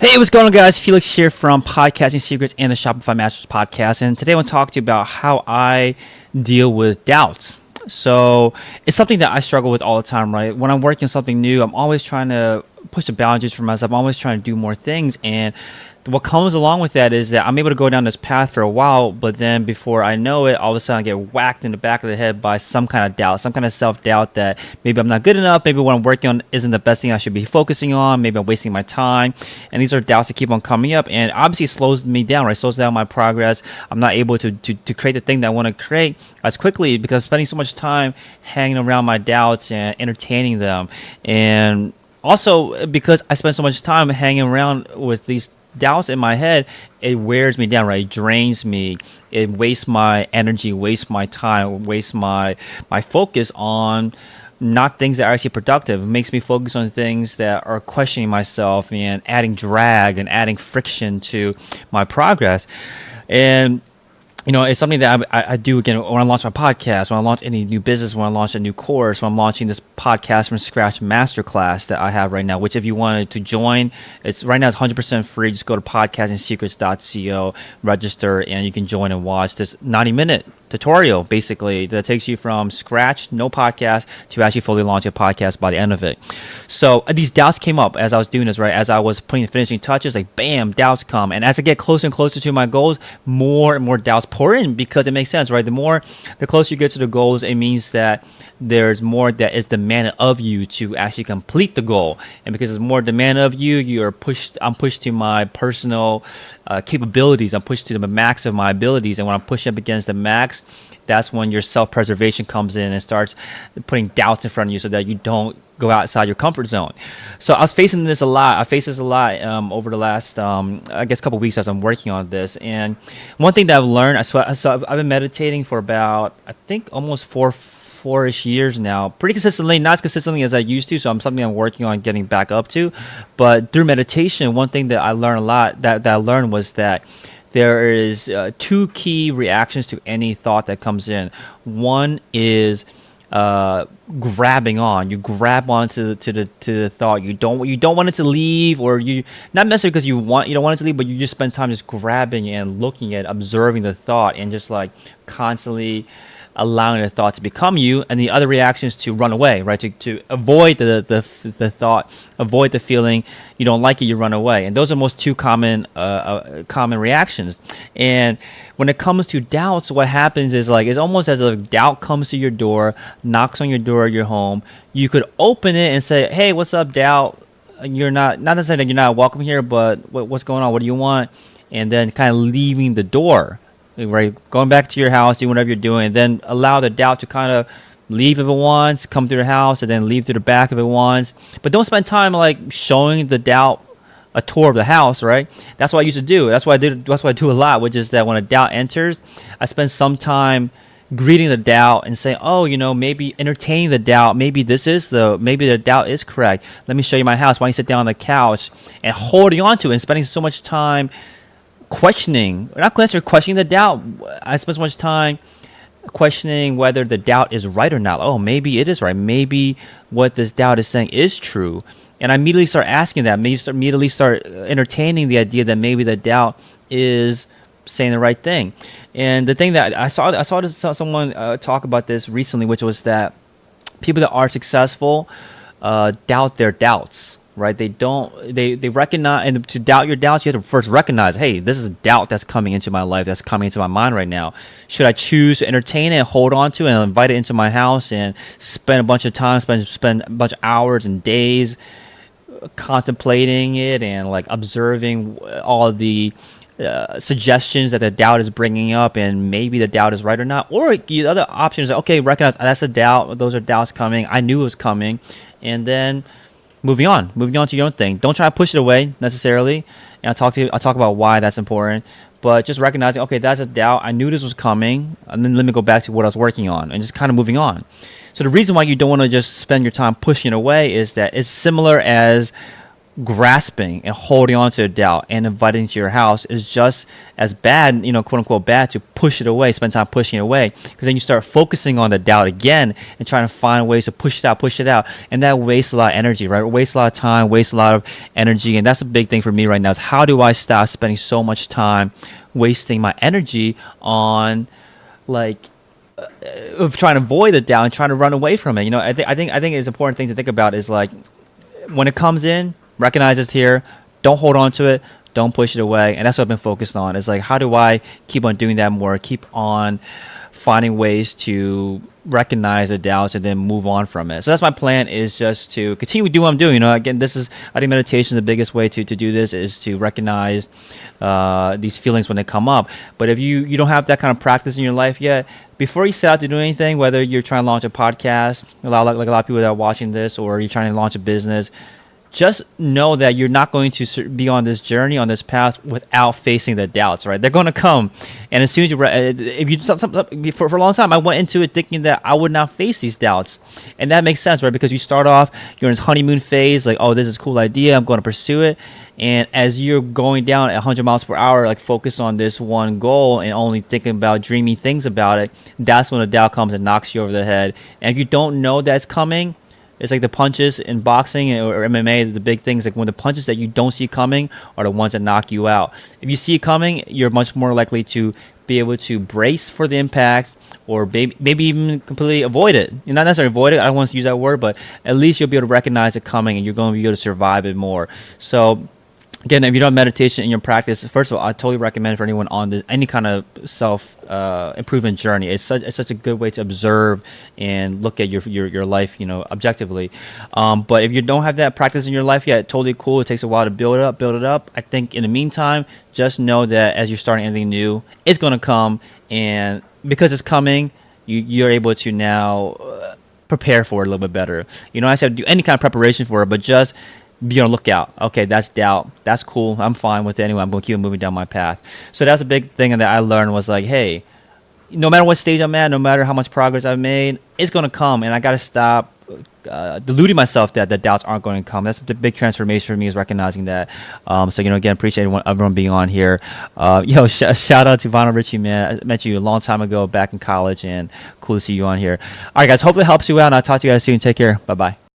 Hey, what's going on, guys? Felix here from Podcasting Secrets and the Shopify Masters podcast. And today I want to talk to you about how I deal with doubts. So it's something that I struggle with all the time, right? When I'm working on something new, I'm always trying to push the boundaries for myself. I'm always trying to do more things. And what comes along with that is that I'm able to go down this path for a while, but then before I know it, all of a sudden I get whacked in the back of the head by some kind of doubt, some kind of self-doubt that maybe I'm not good enough, maybe what I'm working on isn't the best thing I should be focusing on, maybe I'm wasting my time. And these are doubts that keep on coming up, and obviously it slows me down, right? It slows down my progress. I'm not able to create the thing that I want to create as quickly because I'm spending so much time hanging around my doubts and entertaining them. And also because I spend so much time hanging around with these doubts in my head, it wears me down, right? It drains me. It wastes my energy, wastes my time, wastes my focus on not things that are actually productive. It makes me focus on things that are questioning myself and adding drag and adding friction to my progress. And it's something that I do again when I launch my podcast, when I launch any new business, when I launch a new course, when I'm launching this podcast from scratch masterclass that I have right now, which if you wanted to join, it's 100% free. Just go to podcastingsecrets.co, register, and you can join and watch this 90-minute tutorial basically that takes you from scratch, no podcast, to actually fully launch a podcast by the end of it. So these doubts came up as I was doing this, right? As I was putting the finishing touches, like bam, doubts come. And as I get closer and closer to my goals, more and more doubts pour in because it makes sense, right? The closer you get to the goals, it means that there's more that is demanded of you to actually complete the goal. And because there's more demand of you, I'm pushed to my personal capabilities. I'm pushed to the max of my abilities. And when I'm pushing up against the max, that's when your self-preservation comes in and starts putting doubts in front of you so that you don't go outside your comfort zone. So I was facing this a lot. I faced this a lot over the last, couple of weeks as I'm working on this. And one thing that I've learned, I've been meditating for about, I think, almost four-ish years now, pretty consistently, not as consistently as I used to. So something I'm working on getting back up to. But through meditation, one thing that I learned a lot, that I learned was that there is two key reactions to any thought that comes in. One is grabbing on. You grab onto the thought. You don't want it to leave, or you not necessarily because you don't want it to leave, but you just spend time just grabbing and looking at, observing the thought, and just like constantly allowing the thought to become you. And the other reaction is to run away, right? To avoid the thought, avoid the feeling. You don't like it, you run away. And those are most two common reactions. And when it comes to doubts, what happens is it's almost as if doubt comes to your door, knocks on your door at your home. You could open it and say, "Hey, what's up, doubt? You're not necessarily that you're not welcome here, but what's going on? What do you want?" And then kind of leaving the door. Right, going back to your house, doing whatever you're doing, and then allow the doubt to kind of leave if it wants, come through the house, and then leave through the back if it wants. But don't spend time showing the doubt a tour of the house, right? That's what I used to do. That's what I do a lot, which is that when a doubt enters, I spend some time greeting the doubt and saying, "Oh, maybe entertaining the doubt. Maybe the doubt is correct. Let me show you my house. Why don't you sit down on the couch?" And holding on to it and spending so much time questioning the doubt. I spend so much time questioning whether the doubt is right or not. Oh, maybe it is right. Maybe what this doubt is saying is true. And I immediately start asking that. Immediately start entertaining the idea that maybe the doubt is saying the right thing. And the thing that I saw someone talk about this recently, which was that people that are successful doubt their doubts. Right? They recognize, and to doubt your doubts, you have to first recognize, hey, this is doubt that's coming into my life, that's coming into my mind right now. Should I choose to entertain it and hold on to it and invite it into my house and spend a bunch of time, spend a bunch of hours and days contemplating it and observing all of the suggestions that the doubt is bringing up, and maybe the doubt is right or not? Or the other option is, okay, recognize that's a doubt, those are doubts coming, I knew it was coming, and then moving on to your own thing. Don't try to push it away necessarily. And I'll talk about why that's important. But just recognizing, okay, that's a doubt. I knew this was coming, and then let me go back to what I was working on, and just kind of moving on. So the reason why you don't want to just spend your time pushing it away is that it's similar as grasping and holding on to the doubt and inviting it to your house is just as bad, quote unquote bad, to push it away, spend time pushing it away, because then you start focusing on the doubt again and trying to find ways to push it out, and that wastes a lot of energy, right? It wastes a lot of time, wastes a lot of energy, and that's a big thing for me right now is how do I stop spending so much time wasting my energy on like of trying to avoid the doubt and trying to run away from it. I think it's an important thing to think about is like when it comes in, recognize it's here. Don't hold on to it. Don't push it away. And that's what I've been focused on. Is like, how do I keep on doing that more? Keep on finding ways to recognize the doubts and then move on from it. So that's my plan, is just to continue to do what I'm doing. Again, I think meditation is the biggest way to do this, is to recognize these feelings when they come up. But if you don't have that kind of practice in your life yet, before you set out to do anything, whether you're trying to launch a podcast, like a lot of people that are watching this, or you're trying to launch a business, just know that you're not going to be on this journey, on this path, without facing the doubts, right? They're going to come. And as soon as for a long time, I went into it thinking that I would not face these doubts. And that makes sense, right? Because you start off, you're in this honeymoon phase, like, oh, this is a cool idea, I'm going to pursue it. And as you're going down at 100 miles per hour, like focus on this one goal and only thinking about dreamy things about it, that's when the doubt comes and knocks you over the head. And if you don't know that's coming, it's like the punches in boxing or MMA. The big things, like when the punches that you don't see coming are the ones that knock you out. If you see it coming, you're much more likely to be able to brace for the impact, or maybe even completely avoid it. You're not necessarily avoid it. I don't want to use that word, but at least you'll be able to recognize it coming, and you're going to be able to survive it more. So again, if you don't have meditation in your practice, first of all, I totally recommend for anyone on any kind of self improvement journey. It's such a good way to observe and look at your life, objectively. But if you don't have that practice in your life yet, totally cool. It takes a while to build it up. I think in the meantime, just know that as you're starting anything new, it's going to come, and because it's coming, you're able to now prepare for it a little bit better. I said do any kind of preparation for it, but just be on the lookout. Okay, that's doubt. That's cool. I'm fine with it anyway. I'm going to keep moving down my path. So that's a big thing that I learned, was like, hey, no matter what stage I'm at, no matter how much progress I've made, it's going to come, and I got to stop deluding myself that the doubts aren't going to come. That's the big transformation for me, is recognizing that. So, again, appreciate everyone being on here. Shout out to Vinyl Richie, man. I met you a long time ago back in college, and cool to see you on here. All right, guys, hopefully it helps you out, and I'll talk to you guys soon. Take care. Bye-bye.